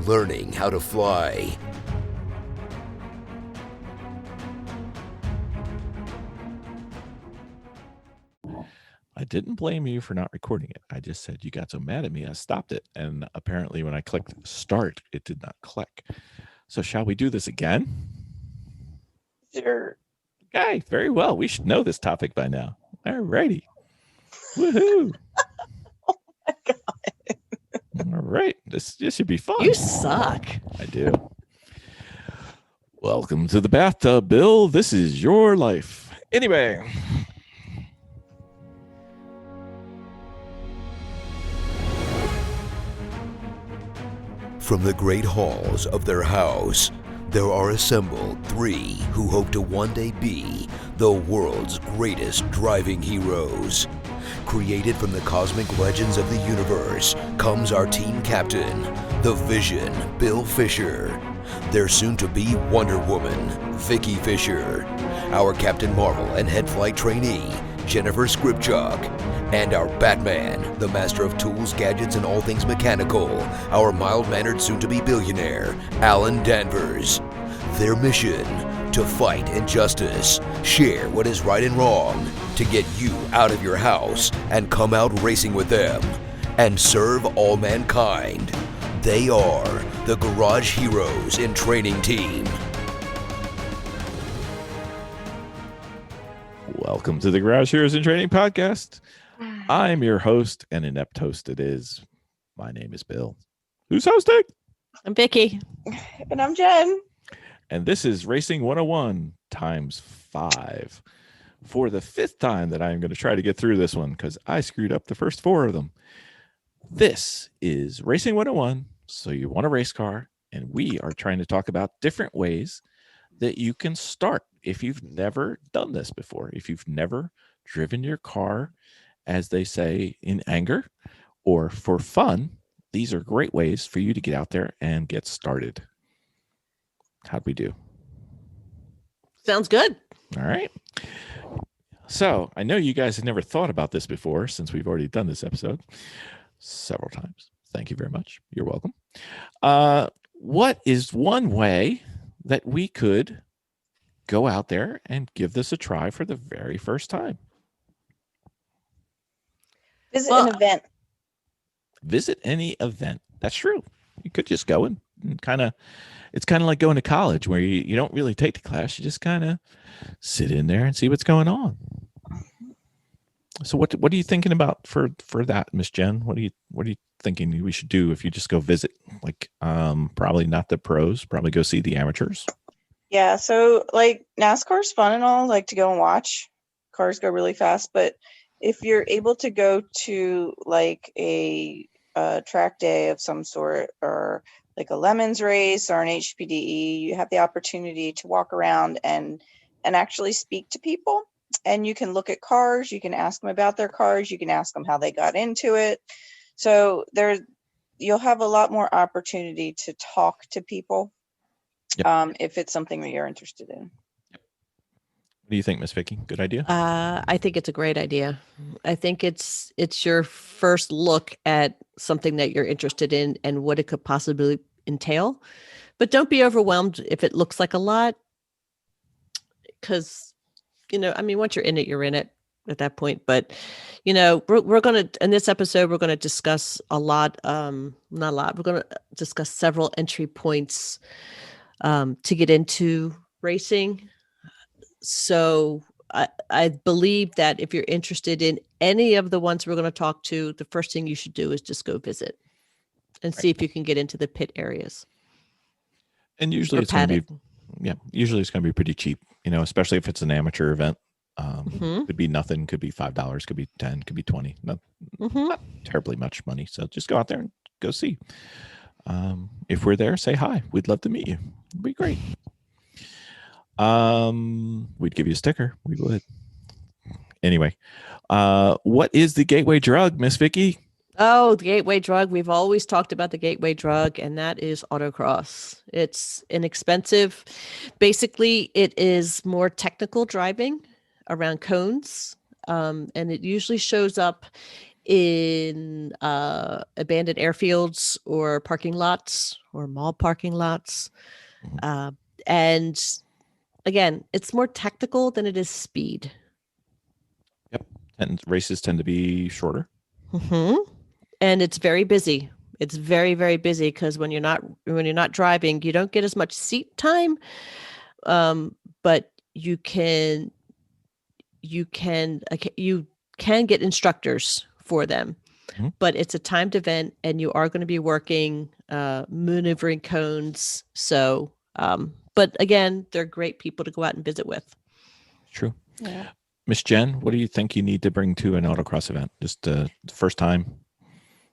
learning how to fly. I didn't blame you for not recording it. I just said you got so mad at me, I stopped it. And apparently when I clicked start, it did not click. So shall we do this again? Sure. Okay, very well. We should know this topic by now. All righty. Woohoo. Oh my God. All right. This should be fun. You suck. I do. Welcome to the bathtub, Bill. This is your life. Anyway. From the great halls of their house, there are assembled three who hope to one day be the world's greatest driving heroes. Created from the cosmic legends of the universe comes our team captain, the Vision, Bill Fisher. Their soon-to-be Wonder Woman, Vicki Fisher. Our Captain Marvel and head flight trainee, Jennifer Skripchuk. And our Batman, the master of tools, gadgets, and all things mechanical, our mild-mannered soon-to-be billionaire, Alan Danvers. Their mission, to fight injustice, share what is right and wrong, to get you out of your house and come out racing with them, and serve all mankind. They are the Garage Heroes in Training Team. Welcome to the Garage Heroes in Training podcast. I'm your host, and inept host it is. My name is Bill. Who's hosting? I'm Vicki. And I'm Jen. And this is Racing 101 times 5. For the 5th time that I'm going to try to get through this one because I screwed up the first 4 of them. This is Racing 101, so you want a race car, and we are trying to talk about different ways that you can start if you've never done this before, if you've never driven your car, as they say, in anger or for fun. These are great ways for you to get out there and get started. How'd we do? Sounds good. All right. So I know you guys have never thought about this before since we've already done this episode several times. Thank you very much. You're welcome. What is one way that we could go out there and give this a try for the very first time? Visit an event. Visit any event. That's true. You could just go and kind of, it's kind of like going to college where you don't really take the class. You just kind of sit in there and see what's going on. So what are you thinking about for that, Miss Jen? What are you thinking we should do if you just go visit? Like, probably not the pros, probably go see the amateurs. Yeah, so like NASCAR's fun and all, like to go and watch. Cars go really fast, but if you're able to go to like a track day of some sort, or like a Lemons race or an HPDE, you have the opportunity to walk around and actually speak to people. And you can look at cars, you can ask them about their cars, you can ask them how they got into it. So you'll have a lot more opportunity to talk to people. Yep. If it's something that you're interested in. What do you think, Miss Vicki? Good idea? I think it's a great idea. I think it's your first look at something that you're interested in and what it could possibly entail. But don't be overwhelmed if it looks like a lot, because, once you're in it at that point. But, we're going to, in this episode, we're going to discuss not a lot. We're going to discuss several entry points to get into racing. So I believe that if you're interested in any of the ones we're going to talk to, the first thing you should do is just go visit and see if you can get into the pit areas. And usually it's going to be pretty cheap, especially if it's an amateur event. Could be nothing, could be $5, could be 10, could be 20. Not terribly much money. So just go out there and go see. If we're there, say hi. We'd love to meet you. It'd be great. We'd give you a sticker. We would. Anyway, what is the gateway drug, Miss Vicki? Oh, the gateway drug. We've always talked about the gateway drug, and that is autocross. It's inexpensive. Basically, it is more technical driving around cones, and it usually shows up in abandoned airfields or parking lots or mall parking lots. And again, it's more tactical than it is speed. Yep. And races tend to be shorter. And it's very busy. It's very, very busy because when you're not driving, you don't get as much seat time. But you can get instructors for them. But it's a timed event, and you are going to be working maneuvering cones. So, but again, they're great people to go out and visit with. True. Yeah. Miss Jen, what do you think you need to bring to an autocross event? Just the first time?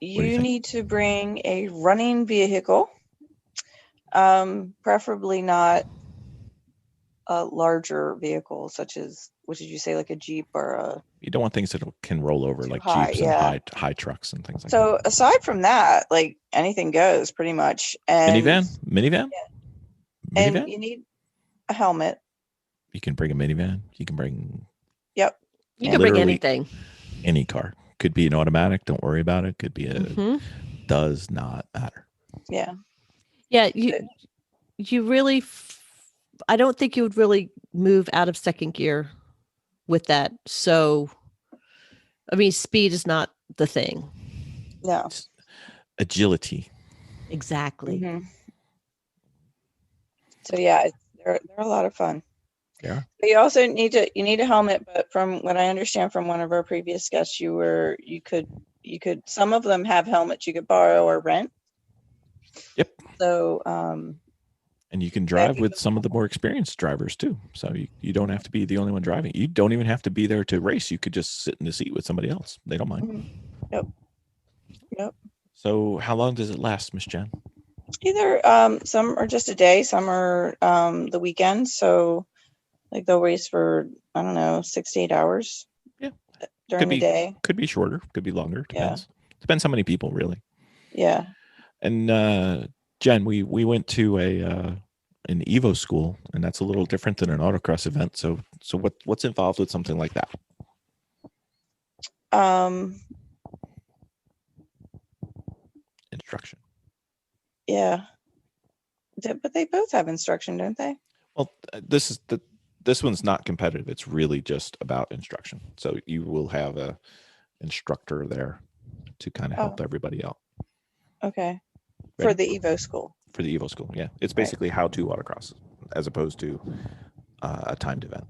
You need to bring a running vehicle, preferably not a larger vehicle, such as, what did you say, like a Jeep or a... You don't want things that can roll over, like high, Jeeps yeah. and high trucks and things like that. So aside from that, like anything goes pretty much. And Minivan? Yeah. And you need a helmet. You can bring a minivan. You can bring... Yep. You can bring anything. Any car. Could be an automatic. Don't worry about it. Could be a... Does not matter. Yeah. Yeah. You really... I don't think you would really move out of second gear with that. So, I mean, speed is not the thing. No. It's agility. Exactly. So yeah, they're a lot of fun. Yeah. But you also need a helmet. But from what I understand from one of our previous guests, you could some of them have helmets you could borrow or rent. Yep. So and you can drive with some of the more experienced drivers too. So you don't have to be the only one driving. You don't even have to be there to race. You could just sit in the seat with somebody else. They don't mind. Yep. So how long does it last, Miss Jen? Either some are just a day, some are the weekend. So like they'll race for, I don't know, 6 to 8 hours. Yeah. During the day. Could be shorter, could be longer. Depends. Yeah. Depends how many people, really. Yeah. And Jen, we went to an Evo school, and that's a little different than an autocross event. So what's involved with something like that? Instruction. Yeah. But they both have instruction, don't they? Well, this one's not competitive. It's really just about instruction. So you will have a instructor there to kind of help everybody out. Okay. Ready? For the Evo school. For the Evo school, yeah. It's basically how to autocross as opposed to a timed event.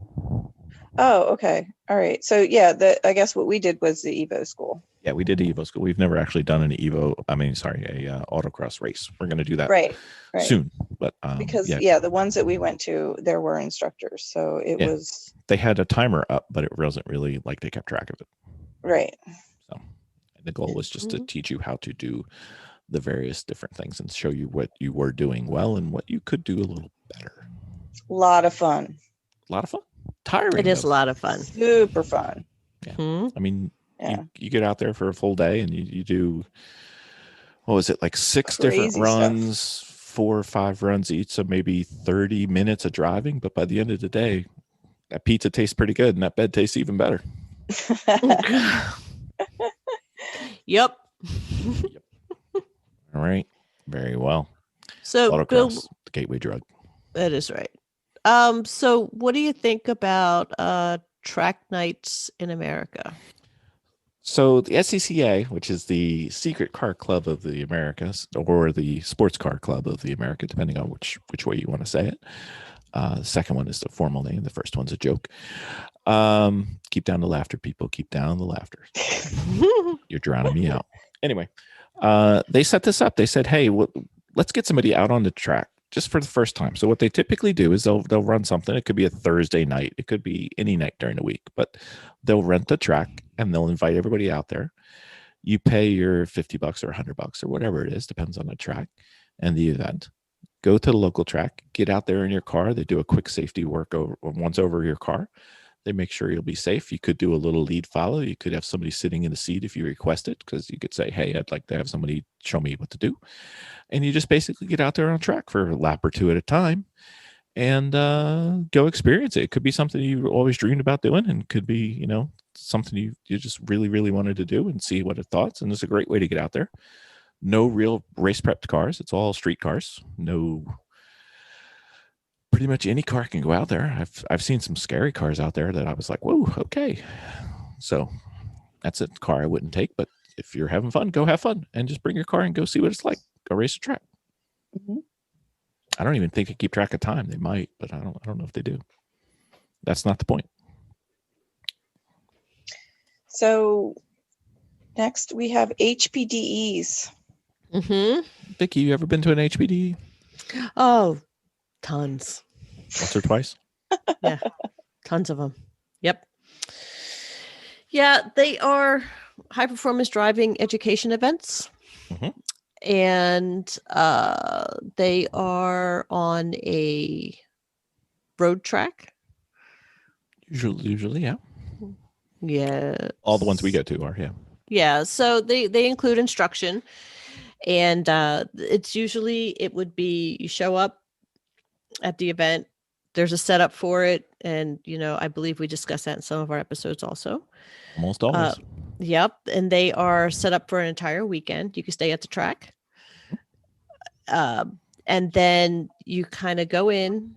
Oh, okay. All right. So yeah, I guess what we did was the Evo school. Yeah, we did Evo school. We've never actually done a autocross race. We're going to do that right. soon. But because the ones that we went to, there were instructors. So it was... They had a timer up, but it wasn't really like they kept track of it. Right. So the goal was just to teach you how to do the various different things and show you what you were doing well and what you could do a little better. A lot of fun. Tiring. It is a lot of fun. Super fun. Yeah. I mean, you get out there for a full day and you do, what was it, like 6 different runs, stuff. 4 or 5 runs each, so maybe 30 minutes of driving. But by the end of the day, that pizza tastes pretty good and that bed tastes even better. Yep. All right. Very well. So autocross, Bill, the gateway drug. That is right. So what do you think about track nights in America? So the SCCA, which is the Secret Car Club of the Americas, or the Sports Car Club of the America, depending on which way you want to say it. The second one is the formal name. The first one's a joke. Keep down the laughter, people. Keep down the laughter. You're drowning me out. Anyway, they set this up. They said, hey, let's get somebody out on the track just for the first time. So what they typically do is they'll run something. It could be a Thursday night. It could be any night during the week, but they'll rent the track and they'll invite everybody out there. You pay your $50 or $100 or whatever it is, depends on the track and the event. Go to the local track, get out there in your car. They do a quick safety work once over your car. They make sure you'll be safe. You could do a little lead follow. You could have somebody sitting in the seat if you request it, because you could say, hey, I'd like to have somebody show me what to do. And you just basically get out there on track for a lap or two at a time and go experience it. It could be something you always dreamed about doing, and could be, something you just really, really wanted to do and see what it thoughts. And it's a great way to get out there. No real race prepped cars. It's all street cars. Pretty much any car can go out there. I've seen some scary cars out there that I was like, whoa, okay. So that's a car I wouldn't take. But if you're having fun, go have fun and just bring your car and go see what it's like. Go race a track. Mm-hmm. I don't even think they keep track of time. They might, but I don't know if they do. That's not the point. So next we have HPDEs. Mm-hmm. Vicki, you ever been to an HPD? Oh, tons. Once or twice? Yeah, tons of them. Yep. Yeah, they are high performance driving education events. Mm-hmm. And they are on a road track. Usually, yeah. Yeah. All the ones we go to are, yeah. Yeah. So they include instruction. And it's usually, it would be, you show up at the event, there's a setup for it. And, I believe we discussed that in some of our episodes also. Almost always. Yep. And they are set up for an entire weekend. You can stay at the track. And then you kind of go in,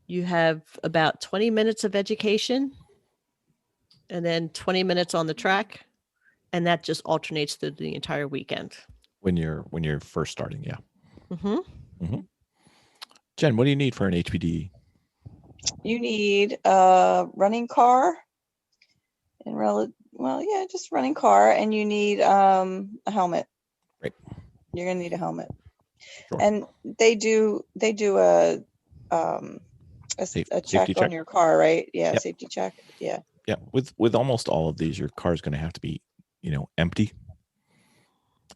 you have about 20 minutes of education and then 20 minutes on the track. And that just alternates through the entire weekend. When you're first starting, yeah. Mm-hmm. Mm-hmm. Jen, what do you need for an HPD? You need a running car and just running car, and you need a helmet. Right. You're gonna need a helmet. Sure. And they do a check Safety on your car, right? Yeah, Yep. Safety check. Yeah. Yeah. With almost all of these, your car is going to have to be, empty.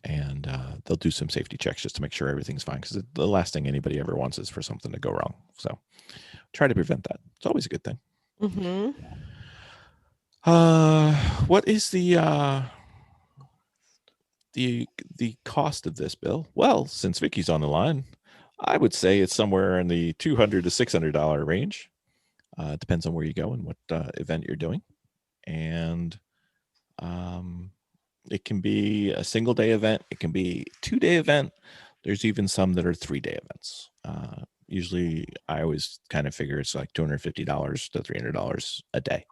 And they'll do some safety checks just to make sure everything's fine, because the last thing anybody ever wants is for something to go wrong. So try to prevent that. It's always a good thing. Mm-hmm. What is the cost of this, Bill? Well, since Vicki's on the line, I would say it's somewhere in the $200 to $600 range. Depends on where you go and what event you're doing. And it can be a single day event. It can be 2-day event. There's even some that are 3-day events. Usually I always kind of figure it's like $250 to $300 a day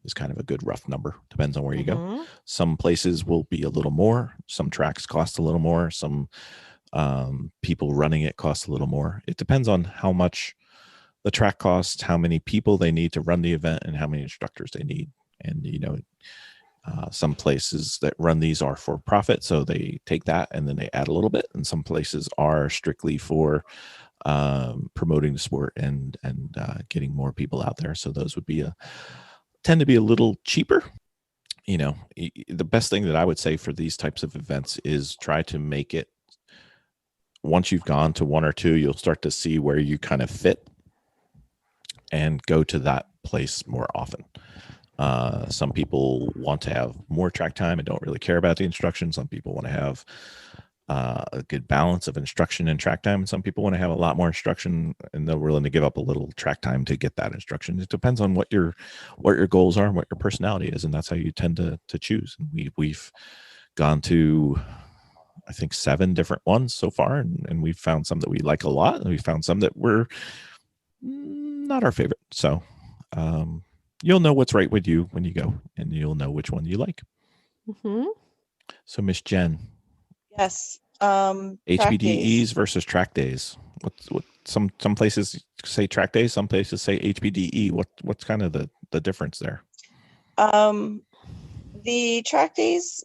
is kind of a good rough number. Depends on where you go. Some places will be a little more. Some tracks cost a little more. Some people running it cost a little more. It depends on how much the track costs, how many people they need to run the event, and how many instructors they need. And, some places that run these are for profit, so they take that and then they add a little bit. And some places are strictly for promoting the sport and getting more people out there. So those would tend to be a little cheaper. The best thing that I would say for these types of events is try to make it, once you've gone to one or two, you'll start to see where you kind of fit and go to that place more often. Some people want to have more track time and don't really care about the instruction. Some people want to have a good balance of instruction and track time. And some people want to have a lot more instruction and they're willing to give up a little track time to get that instruction. It depends on what your goals are and what your personality is. And that's how you tend to choose. And we've gone to, I think, 7 different ones so far. And we've found some that we like a lot. And we found some that were not our favorite. So, you'll know what's right with you when you go, and you'll know which one you like. Mm-hmm. So, Miss Jen. Yes. HPDEs versus track days. What some places say track days, some places say HPDE. What's kind of the difference there? The track days,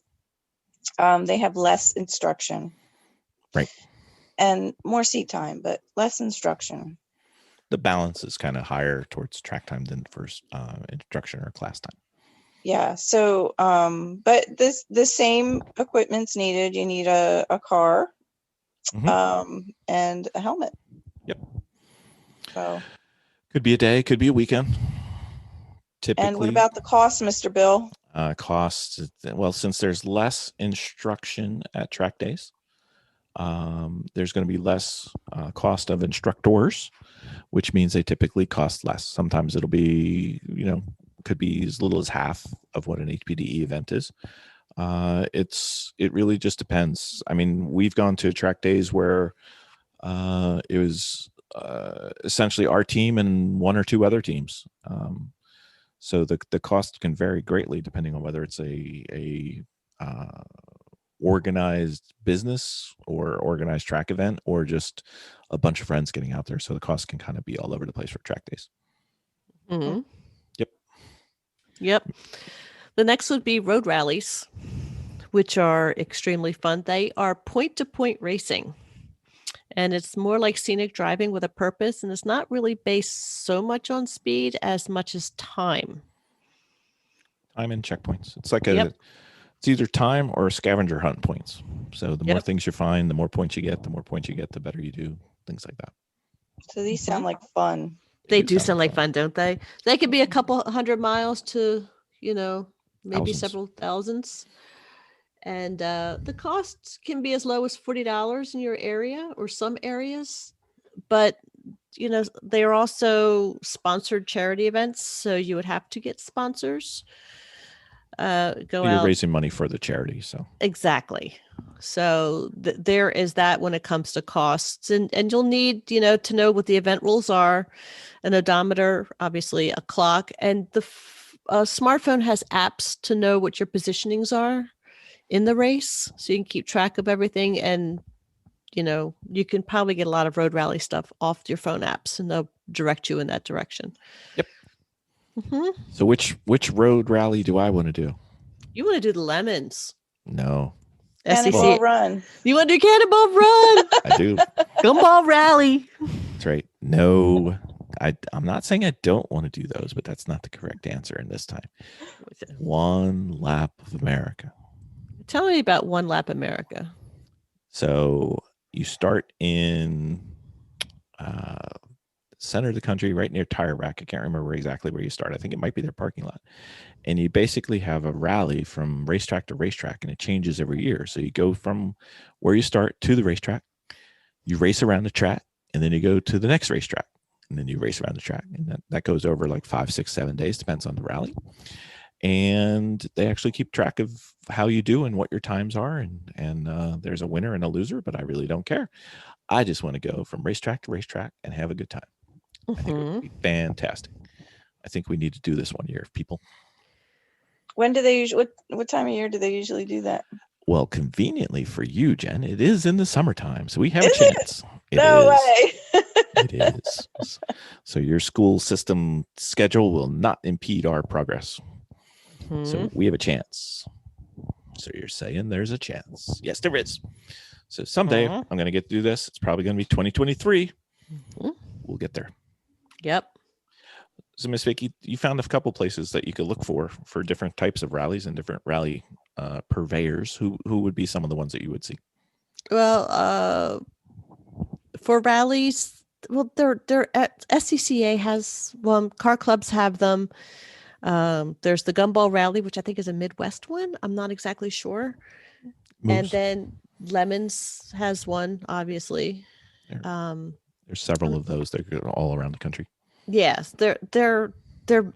they have less instruction. Right. And more seat time, but less instruction. The balance is kind of higher towards track time than first instruction or class time. Yeah. So, but the same equipment's needed. You need a car, and a helmet. Yep. So. Could be a day, could be a weekend. Typically. And what about the cost, Mr. Bill? Costs. Well, since there's less instruction at track days, there's going to be less cost of instructors, which means they typically cost less. Sometimes it'll be, could be as little as half of what an HPDE event is. It really just depends. I mean, we've gone to track days where it was essentially our team and one or two other teams. So the cost can vary greatly depending on whether it's a organized business or organized track event or just a bunch of friends getting out there. So the cost can kind of be all over the place for track days. Mm-hmm. Yep. The next would be road rallies, which are extremely fun. They are point-to-point racing. And it's more like scenic driving with a purpose. And it's not really based so much on speed as much as time. Time and checkpoints. It's like it's either time or scavenger hunt points. So the more things you find, the more points you get, the better you do, things like that. So these sound like fun. They do sound like fun, don't they? They could be a couple 100 miles to, maybe Thousands. several thousands. And the costs can be as low as $40 in your area or some areas. But, they are also sponsored charity events. So you would have to get sponsors. You're out. Raising money for the charity. So exactly. So there is that when it comes to costs. And you'll need, to know what the event rules are, an odometer, obviously a clock. And the smartphone has apps to know what your positionings are in the race, so you can keep track of everything. And you can probably get a lot of road rally stuff off your phone apps, and they'll direct you in that direction. Yep. Mm-hmm. So which road rally do I want to do? You want to do the Lemons? No. Cannonball Run. You want to do Cannonball Run? I do. Gumball Rally. That's right. No, I'm not saying I don't want to do those, but that's not the correct answer in this time. One Lap of America. Tell me about One Lap America. So you start in center of the country, right near Tire Rack. I can't remember exactly where you start. I think it might be their parking lot. And you basically have a rally from racetrack to racetrack, and it changes every year. So you go from where you start to the racetrack, you race around the track, and then you go to the next racetrack, and then you race around the track. And that goes over like 5, 6, 7 days, depends on the rally. And they actually keep track of how you do and what your times are. And there's a winner and a loser, but I really don't care. I just want to go from racetrack to racetrack and have a good time. Mm-hmm. I think it would be fantastic. I think we need to do this one year, people. When do they usually? What time of year do they usually do that? Well, conveniently for you, Jen, it is in the summertime, so we have a chance. No way. It is. So your school system schedule will not impede our progress. Mm-hmm. So we have a chance. So you're saying there's a chance? Yes, there is. So someday I'm going to get to do this. It's probably going to be 2023. Mm-hmm. We'll get there. Yep. So Miss Vicki, you found a couple places that you could look for different types of rallies and different rally purveyors. Who would be some of the ones that you would see? Well, for rallies, they're SCCA has one. Car clubs have them. There's the Gumball Rally, which I think is a Midwest one. I'm not exactly sure. Moves. And then Lemons has one, obviously. There's several of those. They're all around the country. Yes, there are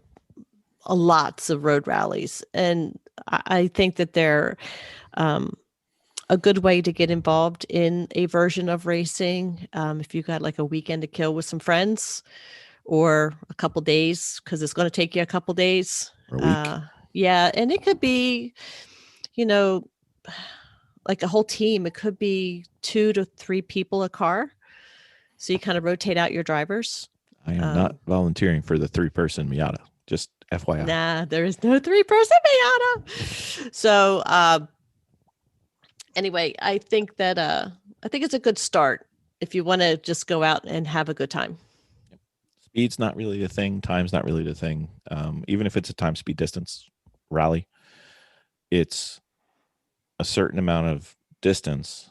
lots of road rallies, and I think that they're a good way to get involved in a version of racing. If you got like a weekend to kill with some friends, or a couple days, because it's going to take you a couple days. Or a week. Yeah, and it could be, like a whole team. It could be 2 to 3 people a car. So you kind of rotate out your drivers. I am not volunteering for the 3-person Miata. Just FYI. Nah, there is no 3-person Miata. So anyway, I think it's a good start if you want to just go out and have a good time. Speed's not really the thing. Time's not really the thing. Even if it's a time, speed, distance rally, it's a certain amount of distance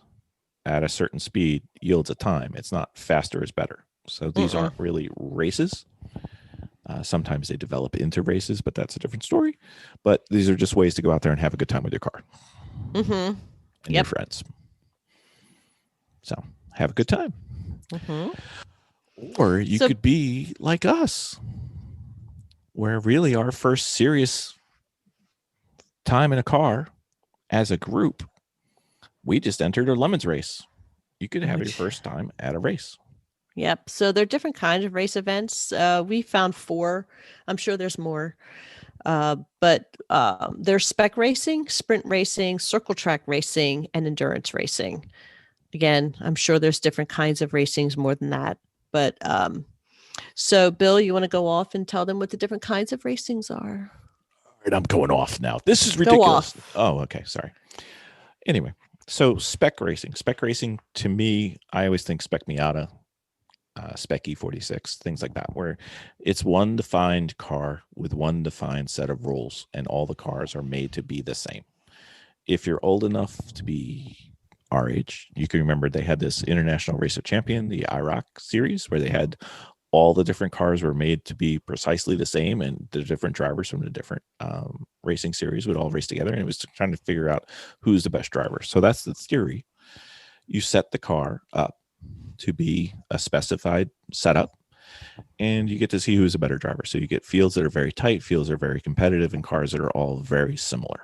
at a certain speed yields a time. It's not faster is better. So these aren't really races. Sometimes they develop into races, but that's a different story. But these are just ways to go out there and have a good time with your car and your friends. So have a good time. Or you could be like us. where really our first serious time in a car as a group, we just entered a lemons race. You could have your first time at a race. Yep. So there are different kinds of race events. We found 4. I'm sure there's more. But there's spec racing, sprint racing, circle track racing, and endurance racing. Again, I'm sure there's different kinds of racings more than that. But so, Bill, you want to go off and tell them what the different kinds of racings are? All right, I'm going off now. This is ridiculous. Go off. Oh, okay. Sorry. Anyway, so spec racing. Spec racing, to me, I always think Spec Miata, Spec E46, things like that, where it's one defined car with one defined set of rules, and all the cars are made to be the same. If you're old enough to be our age, you can remember they had this International Race of Champion, the IROC series, where they had all the different cars were made to be precisely the same, and the different drivers from the different racing series would all race together, and it was trying to figure out who's the best driver. So that's the theory. You set the car up to be a specified setup, and you get to see who's a better driver. So you get fields that are very tight, fields that are very competitive, and cars that are all very similar.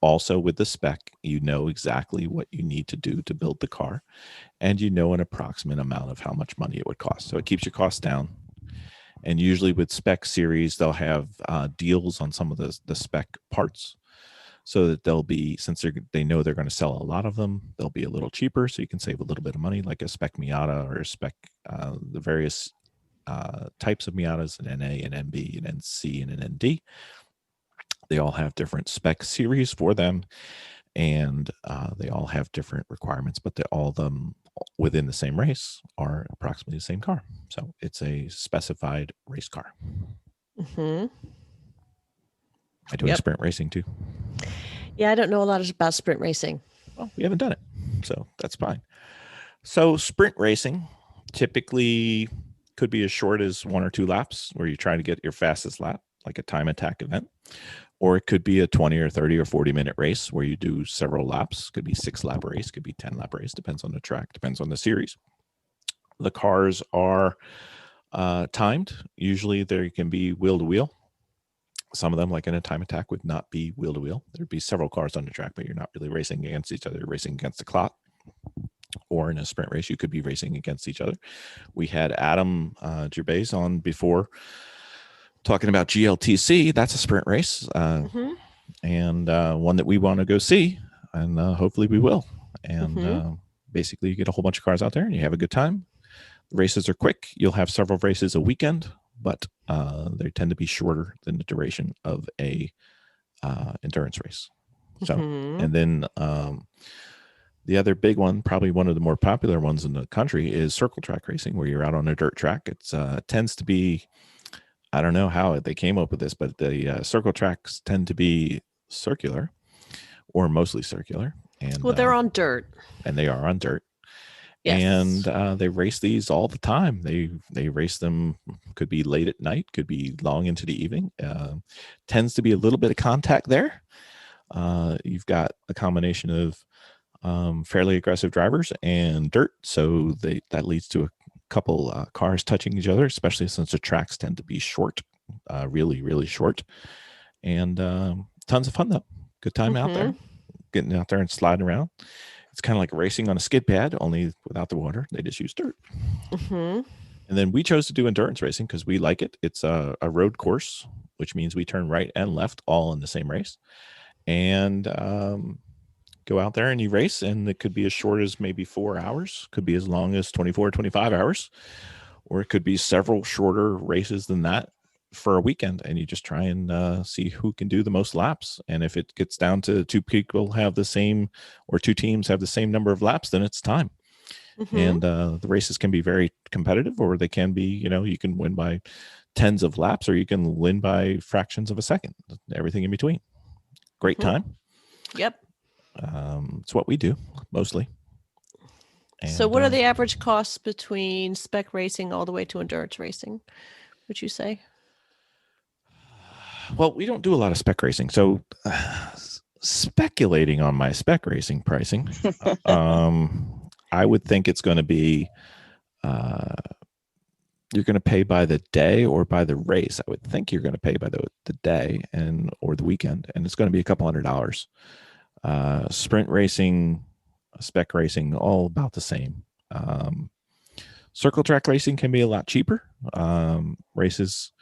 Also, with the spec, you know exactly what you need to do to build the car, and you know an approximate amount of how much money it would cost. So it keeps your costs down. And usually with spec series, they'll have deals on some of the spec parts, so that they'll be, since they know they're going to sell a lot of them, they'll be a little cheaper, so you can save a little bit of money, like a Spec Miata or a spec, the various types of Miatas, an NA, an MB, an NC, and an ND. They all have different spec series for them, and they all have different requirements, but all of them within the same race are approximately the same car. So it's a specified race car. Mm-hmm. I do sprint racing too. Yeah, I don't know a lot about sprint racing. Well, we haven't done it, so that's fine. So sprint racing typically could be as short as 1 or 2 laps, where you try to get your fastest lap, like a time attack event. Or it could be a 20 or 30 or 40-minute race where you do several laps. Could be 6-lap race, could be 10-lap race, depends on the track, depends on the series. The cars are timed. Usually they can be wheel to wheel. Some of them, like in a time attack, would not be wheel to wheel. There'd be several cars on the track, but you're not really racing against each other. You're racing against the clock. Or in a sprint race, you could be racing against each other. We had Adam Gervais on before, talking about GLTC. That's a sprint race, and one that we want to go see, and hopefully we will. And basically, you get a whole bunch of cars out there, and you have a good time. The races are quick. You'll have several races a weekend, but they tend to be shorter than the duration of a endurance race. So, and then the other big one, probably one of the more popular ones in the country, is circle track racing, where you're out on a dirt track. It's tends to be, I don't know how they came up with this, but the circle tracks tend to be circular, or mostly circular. And well, they're on dirt. And they are on dirt. Yes. And they race these all the time. They race them, could be late at night, could be long into the evening. Tends to be a little bit of contact there. You've got a combination of fairly aggressive drivers and dirt, so that leads to a couple cars touching each other, especially since the tracks tend to be short, really, really short. And tons of fun though. Good time out there, getting out there and sliding around. It's kind of like racing on a skid pad, only without the water. They just use dirt. And then we chose to do endurance racing because we like it. It's a road course, which means we turn right and left all in the same race. And go out there and you race, and it could be as short as maybe 4 hours, could be as long as 24, 25 hours, or it could be several shorter races than that for a weekend. And you just try and see who can do the most laps. And if it gets down to 2 people have the same, or 2 teams have the same number of laps, then it's time. And the races can be very competitive, or they can be, you can win by tens of laps, or you can win by fractions of a second, everything in between. Great time. Yep. It's what we do mostly. And, so what are the average costs between spec racing all the way to endurance racing, would you say? Well, we don't do a lot of spec racing. So speculating on my spec racing pricing, I would think it's going to be you're going to pay by the day or by the race. I would think you're going to pay by the day or the weekend, and it's going to be a couple $100. Sprint racing, spec racing, all about the same. Circle track racing can be a lot cheaper. Races,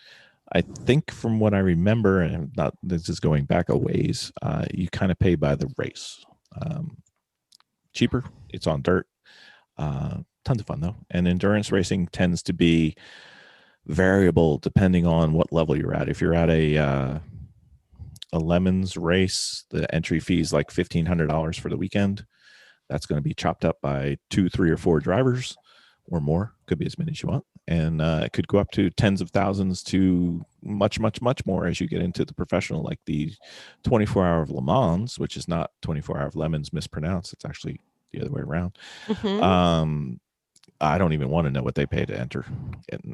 I think from what I remember, and this is going back a ways, you kind of pay by the race. Cheaper, it's on dirt. Tons of fun though. And endurance racing tends to be variable depending on what level you're at. If you're at a Lemons race, the entry fee is like $1,500 for the weekend. That's going to be chopped up by 2, 3, or 4 drivers or more. Could be as many as you want. And it could go up to tens of thousands to much, much, much more as you get into the professional, like the 24-hour of Le Mans, which is not 24-hour of Lemons mispronounced. It's actually the other way around. I don't even want to know what they pay to enter.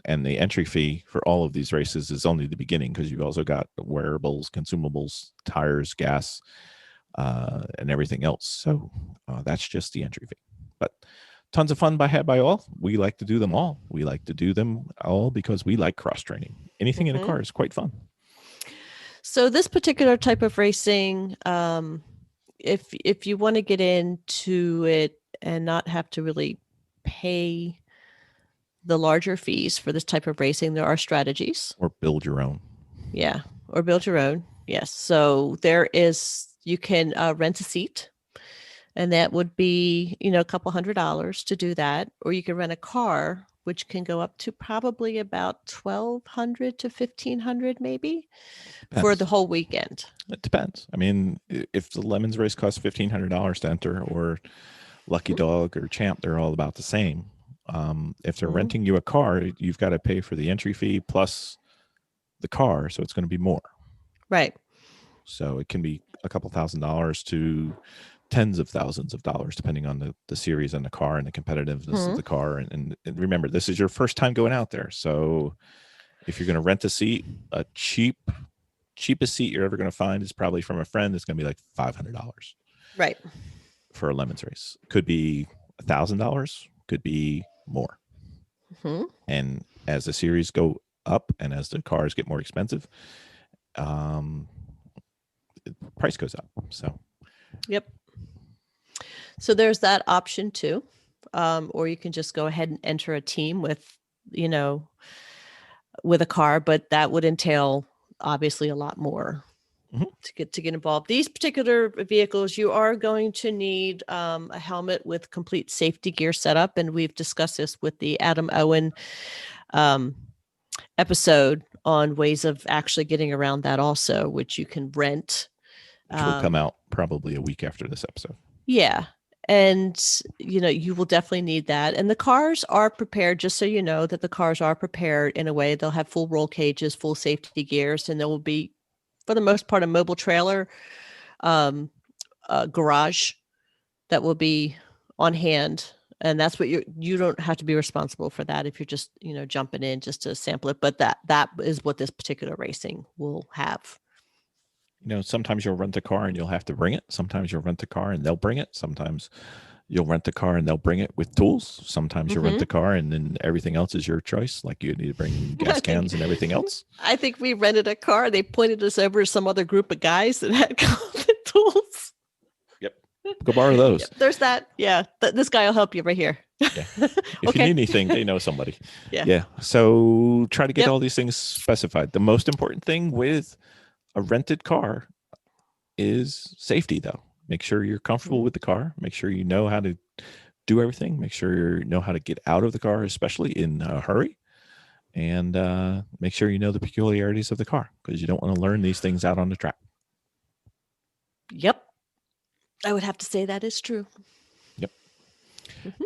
And the entry fee for all of these races is only the beginning, because you've also got wearables, consumables, tires, gas, and everything else. So that's just the entry fee. But tons of fun by all. We like to do them all. We like to do them all because we like cross training. Anything in a car is quite fun. So this particular type of racing, if you want to get into it and not have to really pay the larger fees for this type of racing, there are strategies. Or build your own. Yeah, or build your own. Yes. So you can rent a seat, and that would be, a couple $100 to do that. Or you can rent a car, which can go up to probably about $1,200 to $1,500 maybe. Depends. For the whole weekend. It depends. I mean, if the Lemons race costs $1,500 to enter, or Lucky Dog or Champ, they're all about the same. If they're renting you a car, you've got to pay for the entry fee plus the car, so it's going to be more. Right. So it can be a couple $1,000s to tens of thousands of dollars, depending on the series and the car and the competitiveness of the car. And remember, this is your first time going out there. So if you're going to rent a seat, a cheapest seat you're ever going to find is probably from a friend. It's going to be like $500. Right. For a Lemons race. Could be $1,000, could be more. And as the series go up and as the cars get more expensive, the price goes up. So yep. So there's that option too. Or you can just go ahead and enter a team with a car, but that would entail obviously a lot more to get involved. These particular vehicles, you are going to need a helmet with complete safety gear setup, and we've discussed this with the Adam Owen episode on ways of actually getting around that also, which you can rent. Which will come out probably a week after this episode. Yeah. And, you will definitely need that. And the cars are prepared, just so you know that the cars are prepared in a way. They'll have full roll cages, full safety gears, and there will be, for the most part, a mobile trailer garage that will be on hand. And that's what you don't have to be responsible for that if you're just, jumping in just to sample it. But that is what this particular racing will have. Sometimes you'll rent a car and you'll have to bring it. Sometimes you'll rent a car and they'll bring it. Sometimes you'll rent a car and they'll bring it with tools. Sometimes you rent a car and then everything else is your choice. Like you need to bring gas cans and everything else. I think we rented a car. They pointed us over to some other group of guys that had tools. Yep. Go borrow those. Yep, there's that. Yeah. This guy will help you right here. Yeah. If you need anything, they know somebody. Yeah. So try to get all these things specified. The most important thing with a rented car is safety, though. Make sure you're comfortable with the car. Make sure you know how to do everything. Make sure you know how to get out of the car, especially in a hurry. And make sure you know the peculiarities of the car, because you don't want to learn these things out on the track. Yep. I would have to say that is true. Yep.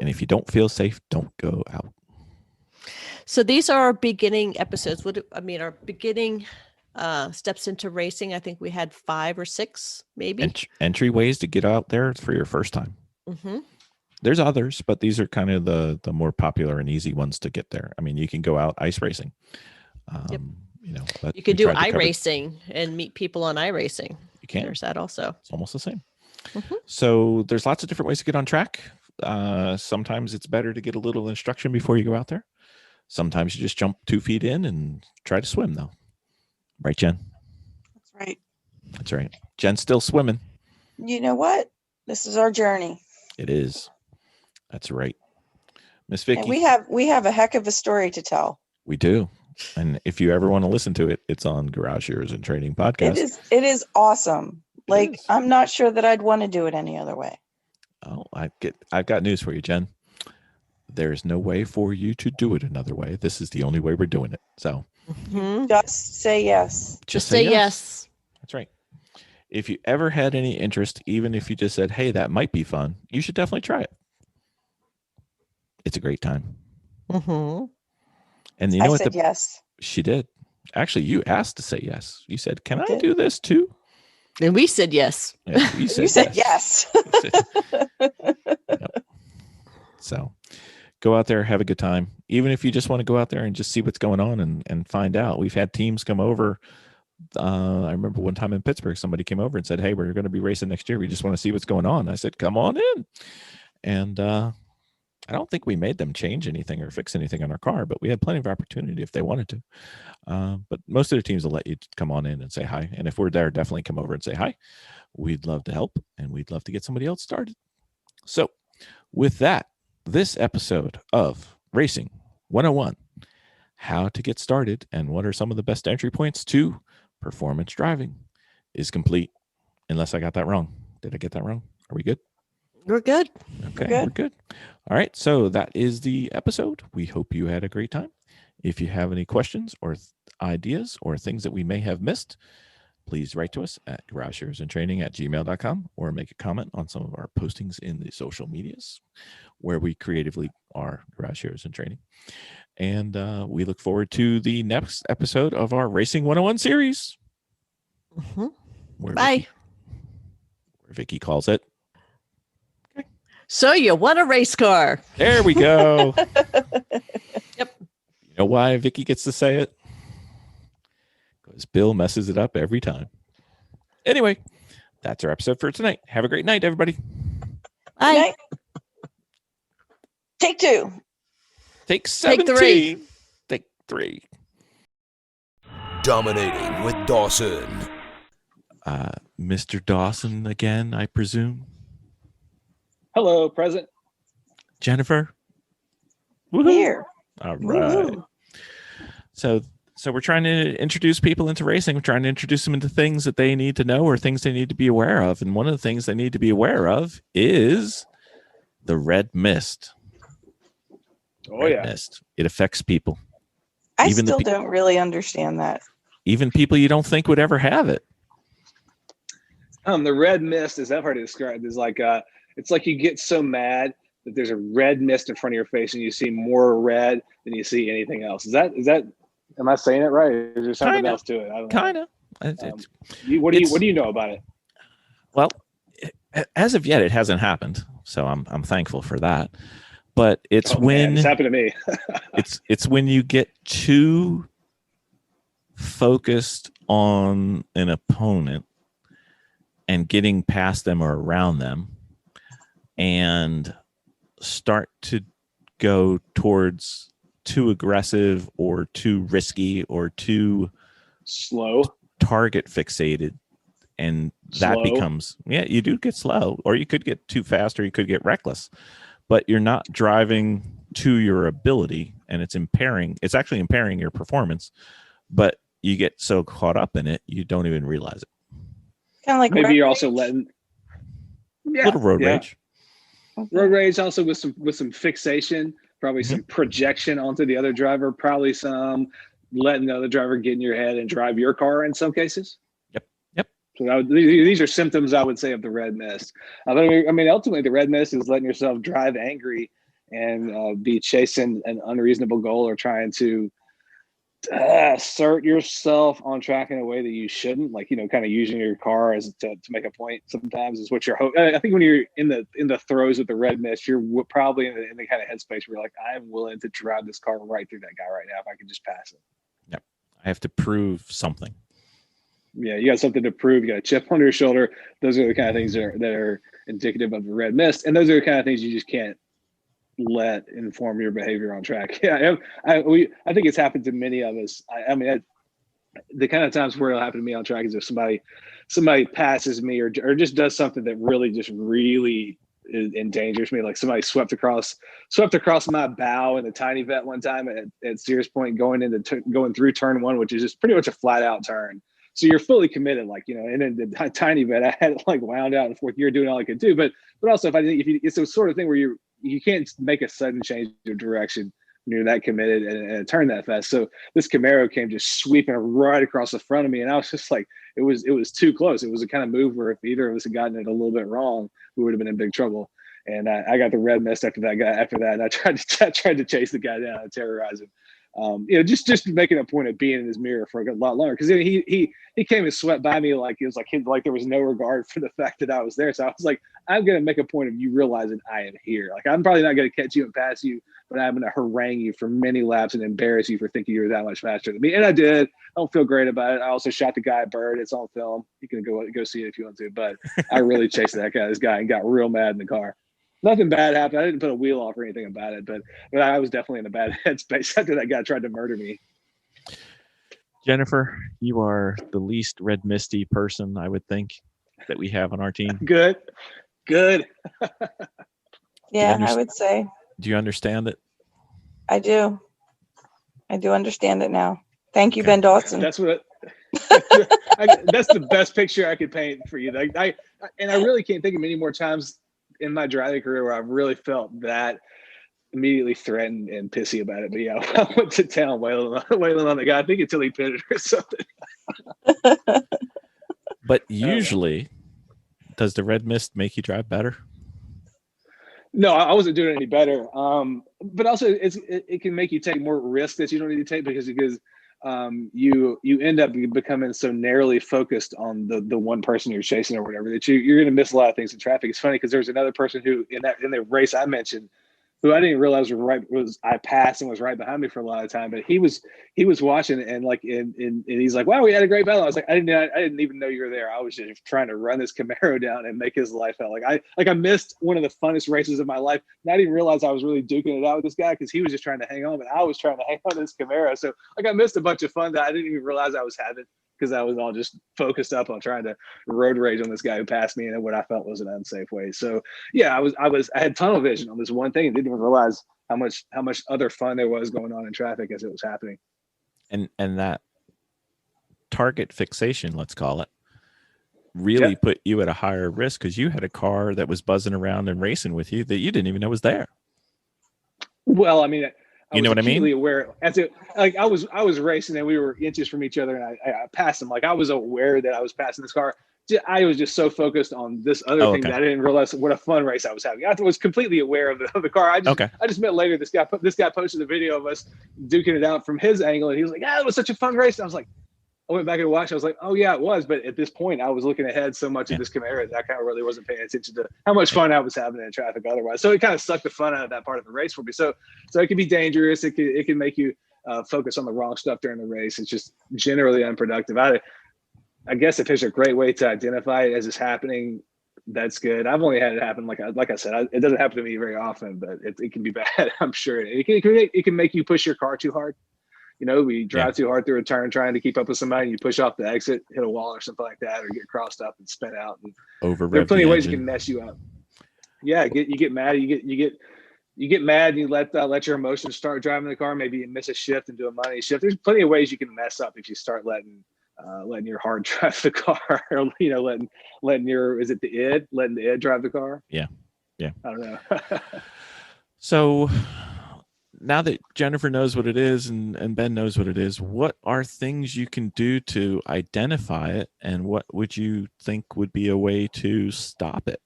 And if you don't feel safe, don't go out. So these are our beginning episodes. Our beginning steps into racing. I think we had 5 or 6, maybe. Entry ways to get out there for your first time. There's others, but these are kind of the more popular and easy ones to get there. I mean, you can go out ice racing. You can do iRacing and meet people on iRacing. You can. There's that also. It's almost the same. So there's lots of different ways to get on track. Sometimes it's better to get a little instruction before you go out there. Sometimes you just jump 2 feet in and try to swim, though. Right, Jen? That's right. That's right. Jen's still swimming. You know what? This is our journey. It is. That's right. Miss Vicki. And we have a heck of a story to tell. We do. And if you ever want to listen to it, it's on Garage Heroes and Training Podcast. It is awesome. I'm not sure that I'd want to do it any other way. Oh, I've got news for you, Jen. There's no way for you to do it another way. This is the only way we're doing it. So just say yes. Just say yes. That's right. If you ever had any interest, even if you just said, hey, that might be fun, you should definitely try it. It's a great time. Mm-hmm. And you know what? Yes. She did. Actually, you asked to say yes. You said, can I do this too? And we said yes. Yeah, you said yes. Yep. So go out there, have a good time. Even if you just want to go out there and just see what's going on and find out. We've had teams come over. I remember one time in Pittsburgh, somebody came over and said, hey, we're going to be racing next year. We just want to see what's going on. I said, come on in. And I don't think we made them change anything or fix anything on our car, but we had plenty of opportunity if they wanted to. But most of the teams will let you come on in and say hi. And if we're there, definitely come over and say hi. We'd love to help, and we'd love to get somebody else started. So with that, this episode of Racing 101, how to get started and what are some of the best entry points to performance driving, is complete. Unless I got that wrong. Did I get that wrong? Are we good? We're good. Okay, we're good. All right, so that is the episode. We hope you had a great time. If you have any questions or ideas or things that we may have missed, please write to us at garageheroesandtraining@gmail.com or make a comment on some of our postings in the social medias where we creatively are Garage Heroes and Training. And we look forward to the next episode of our Racing 101 series. Mm-hmm. Bye. Where Vicki calls it. So you want a race car? There we go. Yep. You know why Vicki gets to say it? Because Bill messes it up every time. Anyway, that's our episode for tonight. Have a great night, everybody. Bye. Night. Take 2. Take 17. Take 3. Take 3. Dominating with Dawson. Mr. Dawson again, I presume. Hello, present. Jennifer. Woohoo. Here. All right. Woohoo. So we're trying to introduce people into racing. We're trying to introduce them into things that they need to know or things they need to be aware of. And one of the things they need to be aware of is the red mist. Oh, yeah. Mist. It affects people. I Even still don't really understand that. Even people you don't think would ever have it. The red mist, as I've heard it described, is like it's like you get so mad that there's a red mist in front of your face and you see more red than you see anything else. Is that am I saying it right? Is there something else to it? I don't know. Kind of. What do you know about it? Well, as of yet, it hasn't happened, so I'm thankful for that. But it's when it's happened to me. it's when you get too focused on an opponent and getting past them or around them, and start to go towards too aggressive or too risky or too slow, target fixated, and that becomes you do get slow, or you could get too fast, or you could get reckless, but you're not driving to your ability, and it's actually impairing your performance, but you get so caught up in it you don't even realize it. Kind of like maybe you're also letting little road rage. Road rage, also with some fixation, probably some projection onto the other driver, probably some letting the other driver get in your head and drive your car in some cases. Yep. So these are symptoms, I would say, of the red mist. I mean, ultimately, the red mist is letting yourself drive angry and be chasing an unreasonable goal or trying to assert yourself on track in a way that you shouldn't, like, kind of using your car as to make a point sometimes is what you're I think when you're in the throes of the red mist, you're probably in the kind of headspace where you're like, I'm willing to drive this car right through that guy right now if I can just pass it. Yep. I have to prove something. Yeah, you got something to prove. You got a chip on your shoulder. Those are the kind of things that are indicative of the red mist, and those are the kind of things you just can't let inform your behavior on track. Yeah, I think it's happened to many of us. I mean, the kind of times where it'll happen to me on track is if somebody passes me or just does something that really endangers me. Like somebody swept across my bow in the tiny vet one time at Sears Point going through turn one, which is just pretty much a flat out turn. So you're fully committed, like, you know, and then the tiny vet, I had it like wound out in fourth gear doing all I could do. But also it's a sort of thing where you can't make a sudden change of direction when you're that committed and a turn that fast. So this Camaro came just sweeping right across the front of me. And I was just like, it was too close. It was a kind of move where if either of us had gotten it a little bit wrong, we would have been in big trouble. And I got the red mist after that. And I tried to chase the guy down and terrorize him. You know, just making a point of being in his mirror for a lot longer. Cause he came and swept by me like it was like there was no regard for the fact that I was there. So I was like, I'm going to make a point of you realizing I am here. Like, I'm probably not going to catch you and pass you, but I'm going to harangue you for many laps and embarrass you for thinking you're that much faster than me. And I did. I don't feel great about it. I also shot the guy a bird. It's on film. You can go see it if you want to, but I really chased this guy and got real mad in the car. Nothing bad happened. I didn't put a wheel off or anything about it, but I was definitely in a bad headspace after that guy tried to murder me. Jennifer, you are the least red misty person I would think that we have on our team. Good. Yeah, I would say. Do you understand it? I do. I do understand it now. Thank you, Ben Dawson. That's what. That's the best picture I could paint for you. Like I really can't think of many more times in my driving career where I've really felt that immediately threatened and pissy about it. But yeah, I went to town wailing on the guy. I think until he pitted or something. But usually, does the red mist make you drive better? No, I wasn't doing any better. But also, it can make you take more risks that you don't need to take because you end up becoming so narrowly focused on the one person you're chasing or whatever that you're going to miss a lot of things in traffic. It's funny because there was another person who in the race I mentioned who I didn't realize I passed and was right behind me for a lot of time, but he was watching and and he's like, wow, we had a great battle. I was like, I didn't even know you were there. I was just trying to run this Camaro down and make his life hell. I missed one of the funnest races of my life. Not even realize I was really duking it out with this guy because he was just trying to hang on, but I was trying to hang on to this Camaro. So I missed a bunch of fun that I didn't even realize I was having because I was all just focused up on trying to road rage on this guy who passed me in what I felt was an unsafe way. So yeah, I had tunnel vision on this one thing and didn't even realize how much other fun there was going on in traffic as it was happening. And that target fixation, let's call it, really put you at a higher risk because you had a car that was buzzing around and racing with you that you didn't even know was there. Well, I mean, you know what I mean? Aware I was racing and we were inches from each other and I passed him. Like I was aware that I was passing this car. I was just so focused on this other thing that I didn't realize what a fun race I was having. I was completely aware of the car. I just met later. This guy posted a video of us duking it out from his angle, and he was like, "Yeah, it was such a fun race." And I was like, I went back and watched. I was like, "Oh yeah, it was." But at this point, I was looking ahead so much of this Camaro that I kind of really wasn't paying attention to how much fun I was having in traffic otherwise. So it kind of sucked the fun out of that part of the race for me. So it can be dangerous. It can make you focus on the wrong stuff during the race. It's just generally unproductive. I guess if there's a great way to identify it as it's happening, that's good. I've only had it happen, like I said, it doesn't happen to me very often, but it can be bad. I'm sure it can make you push your car too hard. You know, we drive too hard through a turn trying to keep up with somebody, and you push off the exit, hit a wall or something like that, or get crossed up and spin out. And there are plenty of ways it can mess you up. Yeah, you get mad. You get mad and you let your emotions start driving the car. Maybe you miss a shift and do a money shift. There's plenty of ways you can mess up if you start letting your heart drive the car, or letting the id drive the car. Yeah. I don't know. So now that Jennifer knows what it is and Ben knows what it is, what are things you can do to identify it, and what would you think would be a way to stop it?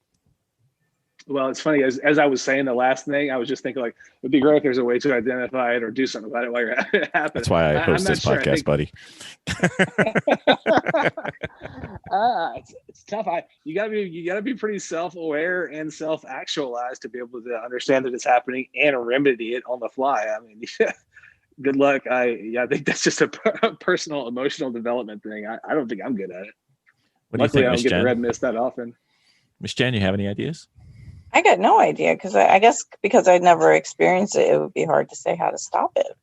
Well, it's funny, as I was saying the last thing, I was just thinking, like, it'd be great if there's a way to identify it or do something about it while you're having it happen. That's why I host this podcast, buddy. It's tough. You gotta be pretty self-aware and self-actualized to be able to understand that it's happening and remedy it on the fly. I mean, good luck. I think that's just a personal emotional development thing. I don't think I'm good at it. What do you think, Luckily, I don't Miss get Jen? the red mist that often. Miss Jen, you have any ideas? I got no idea because I guess because I'd never experienced it, it would be hard to say how to stop it.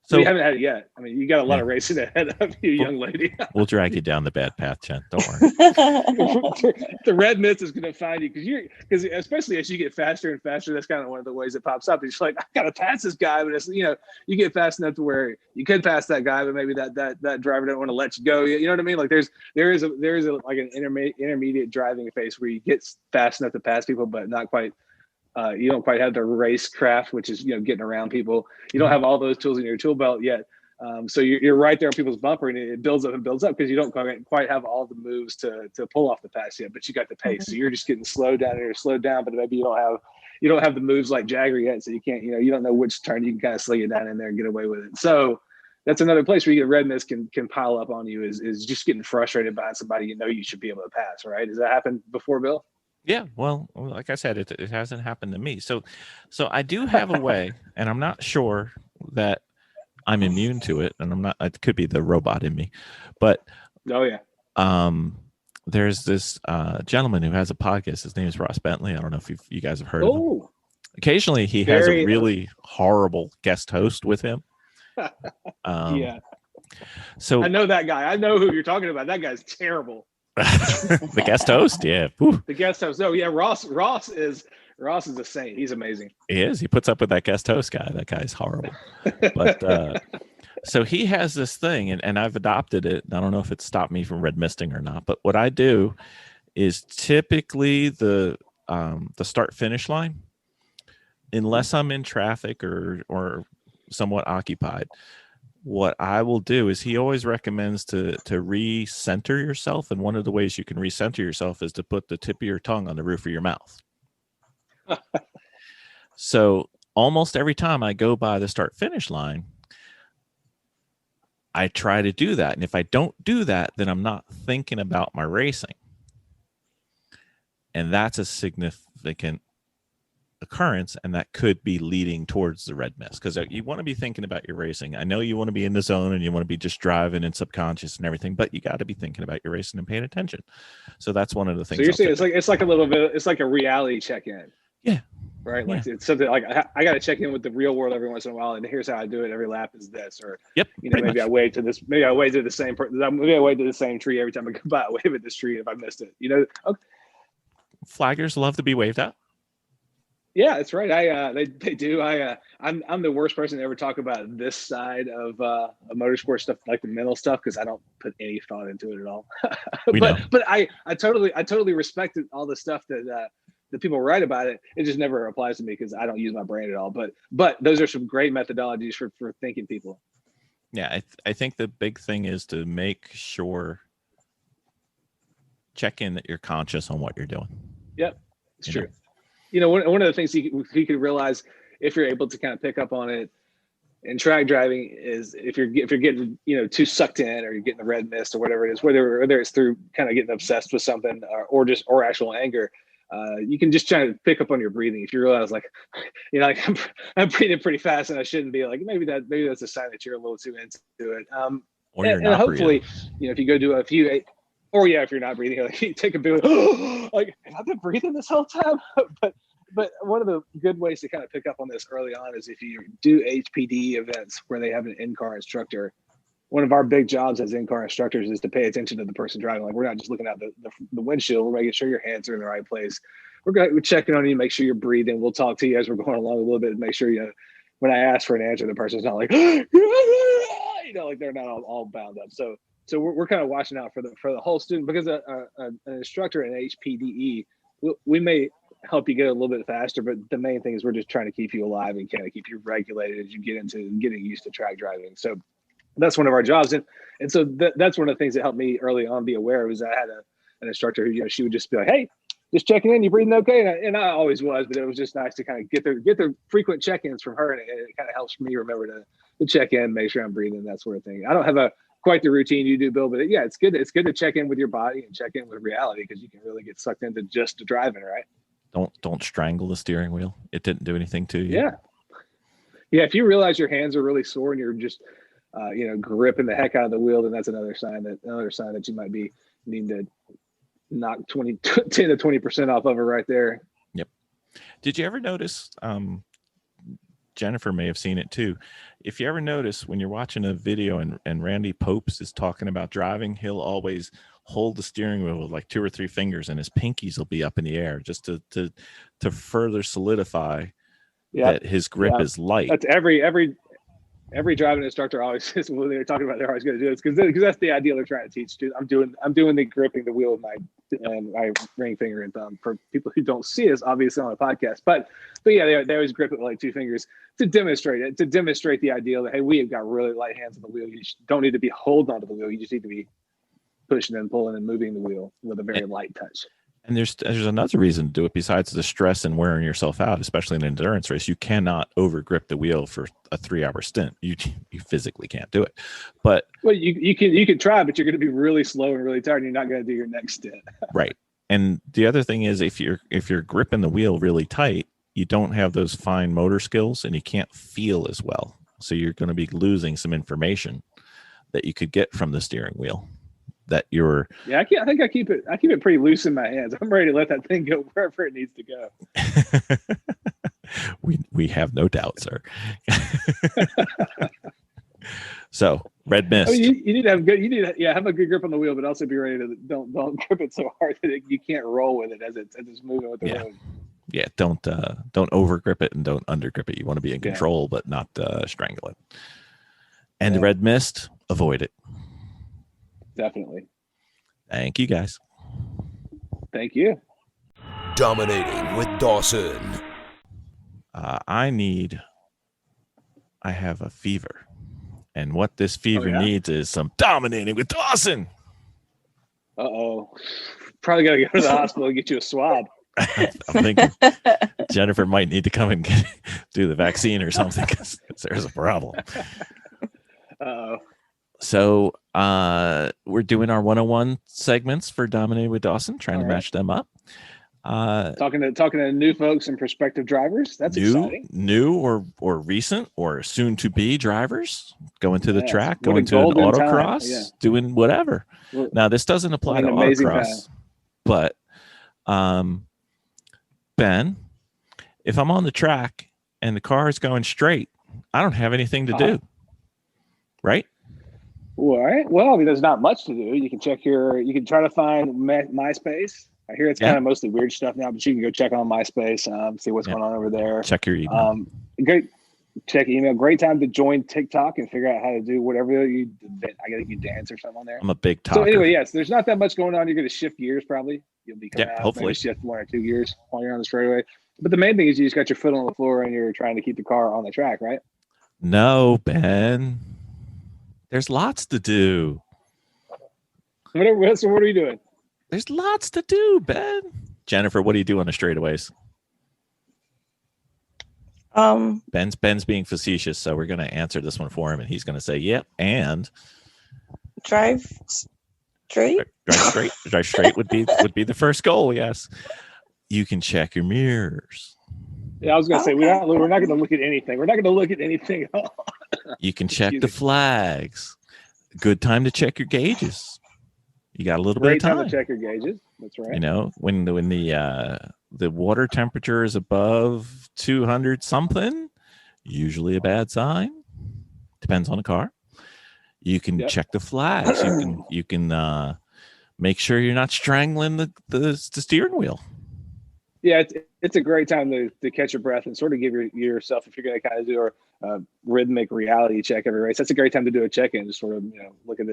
So you haven't had it yet. I mean, you got a lot of racing ahead of you, young lady. We'll drag you down the bad path, Jen. Don't worry. The red mist is going to find you because especially as you get faster and faster, that's kind of one of the ways it pops up. It's like, I got to pass this guy, but it's, you get fast enough to where you could pass that guy, but maybe that driver don't want to let you go. You know what I mean? Like there is like an intermediate driving phase where you get fast enough to pass people, but not quite. You don't quite have the racecraft, which is getting around people. You don't have all those tools in your tool belt yet, so you're right there on people's bumper, and it builds up and builds up because you don't quite have all the moves to pull off the pass yet. But you got the pace, so you're just getting slowed down, and you're slowed down. But maybe you don't have the moves like Jagger yet, so you can't. You don't know which turn you can kind of slow you down in there and get away with it. So that's another place where you get red mist can pile up on you is just getting frustrated by somebody you should be able to pass. Right? Has that happened before, Bill? Yeah, well, like I said, it hasn't happened to me. So I do have a way, and I'm not sure that I'm immune to it, and I'm not. It could be the robot in me, but there's this gentleman who has a podcast. His name is Ross Bentley. I don't know if you guys have heard of him. Occasionally, he has a really horrible guest host with him. Yeah. So I know that guy. I know who you're talking about. That guy's terrible. The guest host, yeah. Whew. The guest host. No, yeah, Ross is a saint. He's amazing. He is. He puts up with that guest host guy. That guy's horrible. But so he has this thing, and I've adopted it. I don't know if it stopped me from red misting or not. But what I do is typically the start finish line, unless I'm in traffic or somewhat occupied. What I will do is he always recommends to recenter yourself. And one of the ways you can recenter yourself is to put the tip of your tongue on the roof of your mouth. So almost every time I go by the start finish line, I try to do that. And if I don't do that, then I'm not thinking about my racing. And that's a significant occurrence, and that could be leading towards the red mist, because you want to be thinking about your racing. I know you want to be in the zone and you want to be just driving and subconscious and everything, but you got to be thinking about your racing and paying attention. So that's one of the things. So you're saying it's like a little bit, it's like a reality check-in. Yeah. Right. Like it's something like I got to check in with the real world every once in a while, and here's how I do it. Every lap is this, or maybe I wave to this. Maybe I wave to the same. Maybe I wave to the same tree every time I go by. I wave at this tree if I missed it. Okay. Flaggers love to be waved at. Yeah, that's right. They do. I'm the worst person to ever talk about this side of motorsport stuff, like the mental stuff, because I don't put any thought into it at all. But I totally respect all the stuff that people write about it. It just never applies to me because I don't use my brain at all. But those are some great methodologies for thinking people. Yeah, I think the big thing is to make sure, check in that you're conscious on what you're doing. Yep, it's true. One of the things you could realize if you're able to kind of pick up on it in track driving is if you're getting too sucked in, or you're getting the red mist or whatever it is, whether it's through kind of getting obsessed with something or actual anger, you can just try to pick up on your breathing. If you realize like I'm breathing pretty fast and I shouldn't be, like maybe that's a sign that you're a little too into it. Or you're not hopefully breathing. If you go do a few. Or if you're not breathing, like you take a bit, like have I been breathing this whole time? But one of the good ways to kind of pick up on this early on is if you do HPD events where they have an in-car instructor. One of our big jobs as in-car instructors is to pay attention to the person driving. Like we're not just looking at the windshield. We're making sure your hands are in the right place. We're checking on you, make sure you're breathing. We'll talk to you as we're going along a little bit and make sure when I ask for an answer, the person's not like like they're not all bound up. So we're kind of watching out for the whole student, because an instructor in HPDE, we may help you get a little bit faster, but the main thing is we're just trying to keep you alive and kind of keep you regulated as you get into getting used to track driving. So that's one of our jobs, and so that's one of the things that helped me early on be aware. Was I had an instructor who she would just be like, "Hey, just checking in, you breathing okay?" And I always was, but it was just nice to kind of get the frequent check-ins from her, and it kind of helps me remember to check in, make sure I'm breathing, that sort of thing. I don't have quite the routine you do, Bill, but yeah, it's good to check in with your body and check in with reality, because you can really get sucked into just driving, right? Don't strangle the steering wheel. It didn't do anything to you. Yeah. If you realize your hands are really sore and you're just gripping the heck out of the wheel, then that's another sign that you might be needing to knock 10 to 20% off of it right there. Yep. Did you ever notice? Jennifer may have seen it too. If you ever notice when you're watching a video and Randy Popes is talking about driving, he'll always hold the steering wheel with like 2 or 3 fingers, and his pinkies will be up in the air just to further solidify that his grip is light. That's every driving instructor always says when they're talking about they're always going to do it because that's the idea they're trying to teach. Dude, I'm doing the gripping the wheel with my ring finger and thumb. For people who don't see us, obviously on a podcast, but yeah, they always grip it with like 2 fingers to demonstrate it, to demonstrate the ideal that hey, we have got really light hands on the wheel. You don't need to be holding onto the wheel. You just need to be pushing and pulling and moving the wheel with a very light touch. And there's another reason to do it besides the stress and wearing yourself out, especially in an endurance race. You cannot over grip the wheel for a 3-hour stint. You physically can't do it. But you can try, but you're going to be really slow and really tired, and you're not going to do your next stint. Right. And the other thing is if you're gripping the wheel really tight, you don't have those fine motor skills and you can't feel as well. So you're going to be losing some information that you could get from the steering wheel. That you're I think I keep it pretty loose in my hands. I'm ready to let that thing go wherever it needs to go. we have no doubt, sir. So red mist. I mean, you need to have have a good grip on the wheel, but also be ready to don't grip it so hard that you can't roll with it as it's moving with the road. Yeah, don't over grip it and don't under grip it. You want to be in control, but not strangle it. And the red mist, avoid it. Definitely. Thank you, guys. Thank you. Dominating with Dawson. I have a fever. And what this fever needs is some dominating with Dawson. Uh-oh. Probably got to go to the hospital and get you a swab. I'm thinking Jennifer might need to come and do the vaccine or something because there's a problem. Uh-oh. So we're doing our 101 segments for Dominating with Dawson, trying to match them up. Talking to new folks and prospective drivers. That's exciting. New or recent or soon to be drivers going to the track, what going to an autocross, doing whatever. Now this doesn't apply to autocross, but Ben, if I'm on the track and the car is going straight, I don't have anything to do, right? All right. Well, I mean, there's not much to do. You can you can try to find MySpace. I hear it's kind of mostly weird stuff now, but you can go check on MySpace, see what's going on over there. Check your email. Great. Check email. Great time to join TikTok and figure out how to do whatever you. I guess you dance or something on there. I'm a big talker. So anyway, yes, there's not that much going on. You're going to shift gears probably. You'll be coming out, hopefully shift 1 or 2 gears while you're on the straightaway. But the main thing is you just got your foot on the floor and you're trying to keep the car on the track, right? No, Ben. There's lots to do. So what are you doing? There's lots to do, Ben. Jennifer, what do you do on the straightaways? Ben's being facetious, so we're going to answer this one for him, and he's going to say, "Yep." And drive straight. Drive straight would be the first goal. Yes, you can check your mirrors. Yeah, I was going to say we're not going to look at anything. We're not going to look at anything at all. You can check the flags. Good time to check your gauges. You got a little bit of time to check your gauges. That's right. You know, when the water temperature is above 200 something, usually a bad sign. Depends on the car. You can check the flags. You can make sure you're not strangling the steering wheel. Yeah, it's a great time to catch your breath and sort of give yourself, if you're going to kind of do a rhythmic reality check every race, that's a great time to do a check-in. Just sort of look at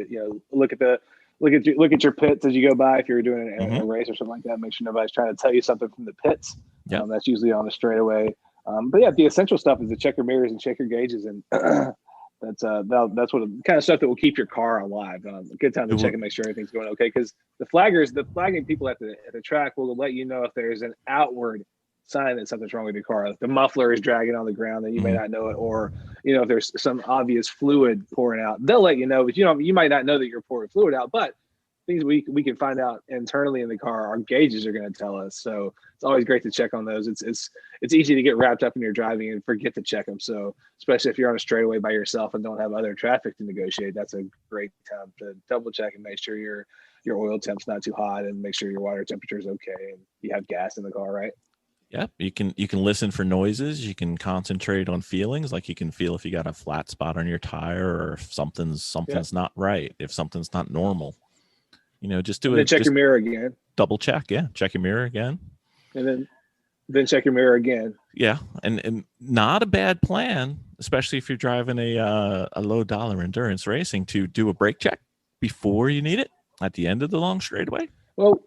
your pits as you go by. If you're doing a race or something like that, make sure nobody's trying to tell you something from the pits. That's usually on the straightaway. But yeah, the essential stuff is to check your mirrors and check your gauges, and that's what kind of stuff that will keep your car alive. A good time to check and make sure everything's going okay, because the flagging people at the track will let you know if there's an outward sign that something's wrong with your car. Like the muffler is dragging on the ground, then you may not know it, or if there's some obvious fluid pouring out, they'll let you know. But you might not know that you're pouring fluid out. But things we can find out internally in the car, our gauges are going to tell us. So it's always great to check on those. It's easy to get wrapped up in your driving and forget to check them. So especially if you're on a straightaway by yourself and don't have other traffic to negotiate, that's a great time to double check and make sure your oil temp's not too hot, and make sure your water temperature is okay and you have gas in the car, right? Yep, you can listen for noises. You can concentrate on feelings, like you can feel if you got a flat spot on your tire, or if something's not right, if something's not normal. Just And then check just your mirror again, double check. Yeah, check your mirror again. and then check your mirror again. Yeah, and not a bad plan, especially if you're driving a low dollar endurance racing, to do a brake check before you need it at the end of the long straightaway. Well,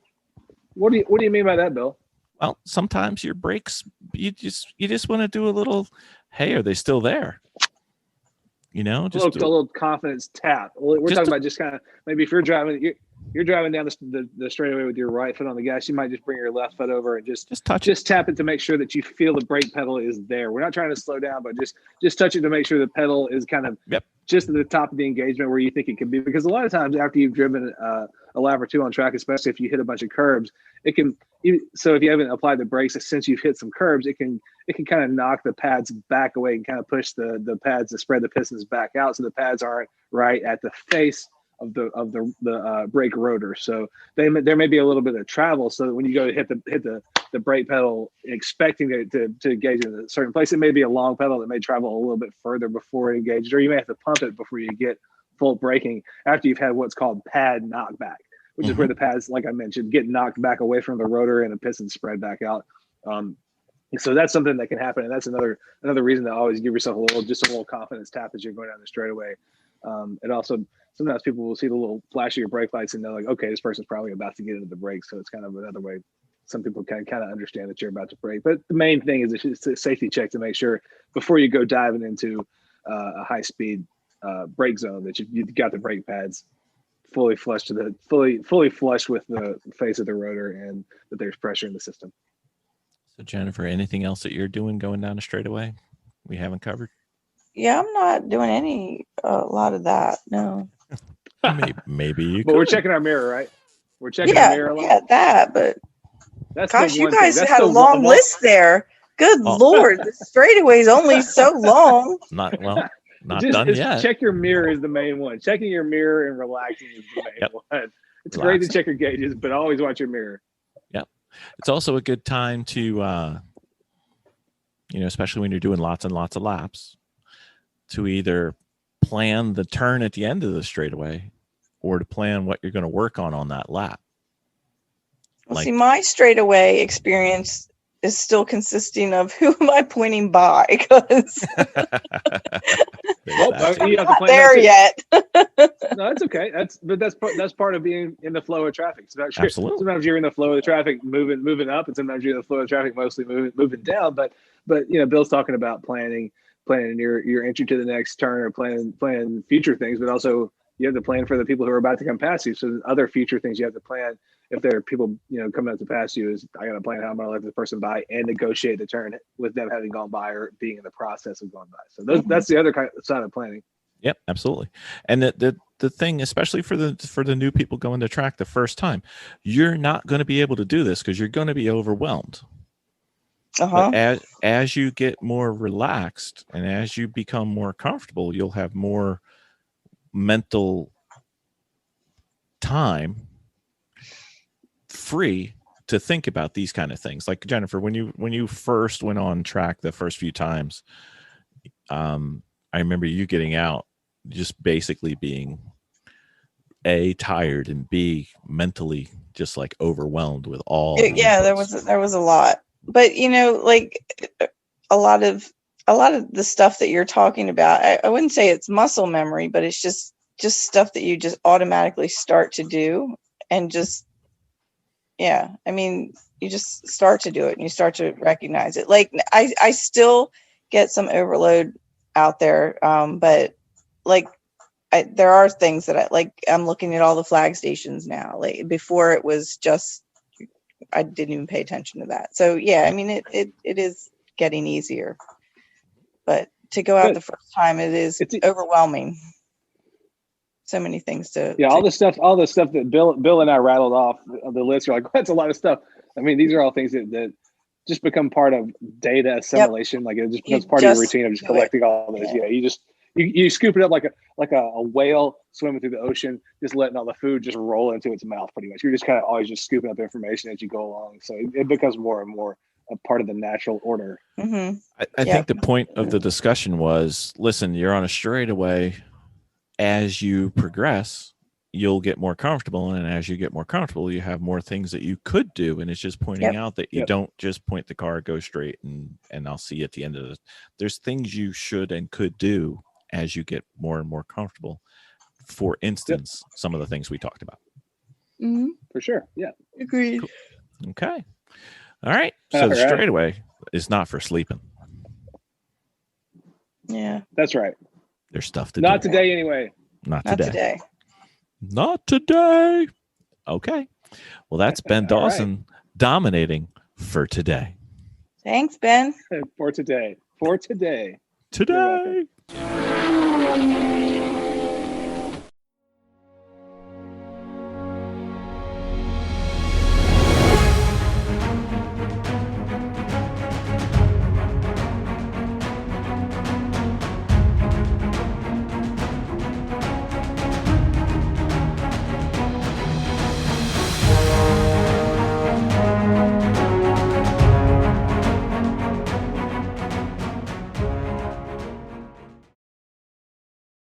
what do you mean by that, Bill? Well, sometimes your brakes, you just want to do a little, hey, are they still there? Just A little confidence tap. We're talking about just kind of, maybe if you're driving down the straightaway with your right foot on the gas, you might just bring your left foot over and just tap it to make sure that you feel the brake pedal is there. We're not trying to slow down, but just touch it to make sure the pedal is kind of just at the top of the engagement where you think it can be. Because a lot of times after you've driven a lap or two on track, especially if you hit a bunch of curbs, so if you haven't applied the brakes since you've hit some curbs, it can kind of knock the pads back away and kind of push the pads to spread the pistons back out, so the pads aren't right at the face of the brake rotor. So there may be a little bit of travel. So when you go to hit the brake pedal, expecting to engage in a certain place, it may be a long pedal that may travel a little bit further before it engages, or you may have to pump it before you get full braking after you've had what's called pad knockback, which is where the pads, like I mentioned, get knocked back away from the rotor and the pistons spread back out. So that's something that can happen, and that's another reason to always give yourself a little confidence tap as you're going down the straightaway. And also, sometimes people will see the little flash of your brake lights and they're like, okay, this person's probably about to get into the brakes. So it's kind of another way some people can kind of understand that you're about to brake. But the main thing is it's a safety check to make sure before you go diving into a high speed brake zone that you've got the brake pads fully flush with the face of the rotor, and that there's pressure in the system. So Jennifer, anything else that you're doing going down a straightaway we haven't covered? Yeah, I'm not doing a lot of that. No. Maybe you But could. we're checking our mirror, right? We're checking our mirror a lot. Yeah, that. But that's gosh, the you one guys thing. had a long list there. Good Lord, the straightaway is only so long. Not done yet. Check your mirror is the main one. Checking your mirror and relaxing is the main one. It's great to check your gauges, but always watch your mirror. Yep. It's also a good time to, especially when you're doing lots and lots of laps, to either plan the turn at the end of the straightaway or to plan what you're going to work on that lap. Well, see, my straightaway experience is still consisting of who am I pointing by? Because you have to plan there yet. No, that's okay. That's part of being in the flow of traffic. Absolutely. Sometimes you're in the flow of the traffic moving up, and sometimes you're in the flow of traffic mostly moving down. But Bill's talking about planning your entry to the next turn, or planning future things, but also you have to plan for the people who are about to come past you. So other future things you have to plan. If there are people, coming up to pass you, is I got to plan how I'm going to let this person by and negotiate the turn with them having gone by or being in the process of going by. So that's the other side of planning. Yep, absolutely. And the thing, especially for the new people going to track the first time, you're not going to be able to do this because you're going to be overwhelmed. But as you get more relaxed and as you become more comfortable, you'll have more mental time free to think about these kind of things. Like Jennifer, when you first went on track the first few times, I remember you getting out just basically being A, tired, and B, mentally just like overwhelmed with all there was a lot. But like a lot of the stuff that you're talking about, I wouldn't say it's muscle memory, but it's just stuff that you just automatically start to do, and just you just start to do it and you start to recognize it. Like I still get some overload out there, but like there are things that I'm looking at all the flag stations now. Like before, it was just I didn't even pay attention to that. So it is getting easier, but to go out the first time, it's overwhelming. So many things all the stuff that Bill and I rattled off the list. You're like, that's a lot of stuff. I mean, these are all things that just become part of data assimilation. Yep. Like it just becomes part of your routine of just collecting all those. Yeah, you scoop it up like a whale swimming through the ocean, just letting all the food just roll into its mouth. Pretty much, you're just kind of always just scooping up information as you go along. So it becomes more and more a part of the natural order. Mm-hmm. I think the point of the discussion was, listen, you're on a straightaway. As you progress, you'll get more comfortable. And as you get more comfortable, you have more things that you could do. And it's just pointing out that you don't just point the car, go straight, and I'll see you at the end of this. There's things you should and could do as you get more and more comfortable. For instance, some of the things we talked about. Mm-hmm. For sure. Yeah. Agreed. Cool. Okay. All right. So the straightaway is not for sleeping. Yeah. That's right. There's stuff to do. Not today, anyway. Not Not today. today. Not today. Okay. Well, that's Ben Dawson dominating for today. Thanks, Ben. For today. For today. Today.